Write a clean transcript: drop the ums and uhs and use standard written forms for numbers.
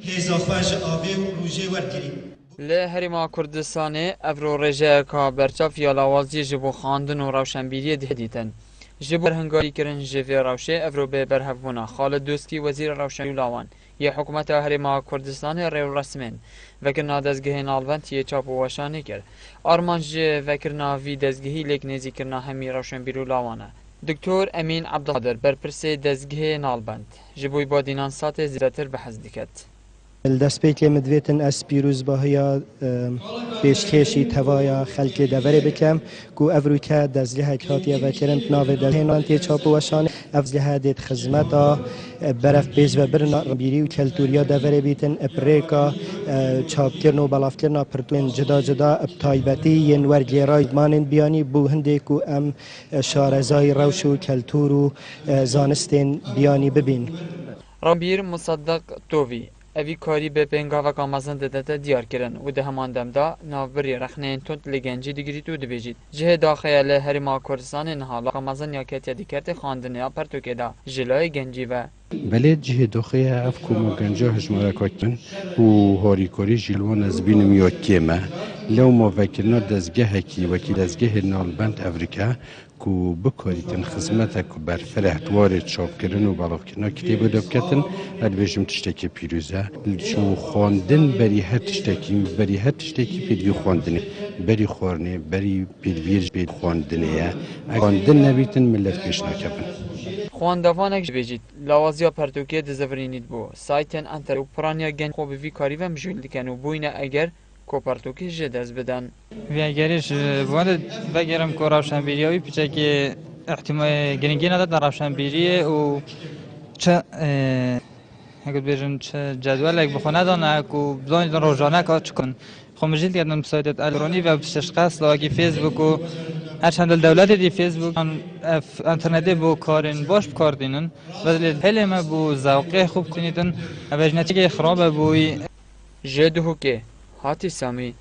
هزافج آوی و روژه ورگری له هریما کردستان افرو رژه کا برچاف یا لاوازی جبو خواندن و روشنبیری دیدن جبو هنگاری کرن جوی روشه افرو به برهفونا خالد دوستی وزیر روشن لاوان یه حکومت هریما کردستان ریو رسمن وکرنا دزگه نالوند یه چاپ و وشانی کرد آرمانج وکرنا وی دزگهی لیک نزی کرنا همی روشن بیرو لاوانه دکتور امین عبدالقادر برپرس دزگه نالبند جبوی با دینان سات زیرتر بحث دیکت دست پیک مدویتن از پیروز باهیا پیشکشی توایا خلک دوره بکم کو افریقا دزله هکاتیا و کرنت ناو دزله نانتی چاپ وشان افزله دید خدمتا برف بیز و برنا بیری و کلتوریا دوره بیتن افریقا چاپ کرن و بلاف کرن پرتوین جدا جدا ابتایبتی ین ورگی رای مانن بیانی بو هنده کو ام شارزای روش و کلتور و زانستین بیانی ببین رامبیر مصدق تووی اوی کاری به پنگاوا کامازن داده دیار کردن و ده همان دمدا ناوبری رخنه تند لگنجی دیگریت و دویجید جه داخل هریما کردستان نهالا کامازن یا کتیا دیکرت خواندن یا پرتوکه دا جلای گنجی و بلد جه داخل افکو گنجا هجمارا کاتن و هاریکاری جلوان از بین میاکیمه لو ما فکرنا دزگه هکی وکی دزگه نالبند افریقا کو بکاریتن خدمت کو بر فرهتوار چاپ کردن و بالاف کردن کتاب دبکتن البجم تشتکی پیروزه شو خواندن بری هر تشتکی پیدوی خواندنه بری خورنه بری پیدویج بید خواندنه خواندن نبیتن ملت پیش نکبن خواندوانک بجید لوازیا پرتوکه دزورینید بو سایتن انتر و پرانیا گن خوب وی کاری و مجول دیکن و بوینه اگر کوپرتوکی جداز بدن و اگرش وارد بگیرم که روشنبیری پیچه که احتمال گرینگی نداد در روشنبیری و چه اگر بیشتر چه جدول اگه بخونه دانه که بزنید روزانه کار چکن خب مجید کردن بسایت الکترونی و بسشقاس لاگی فیسبوک و هر چند دولت دی فیسبوک اینترنتی بو کارین باش بکاردینن ولی حلم بو ذوقه خوب کنیدن و نتیجه خراب بوی جدهو که هاتی سامی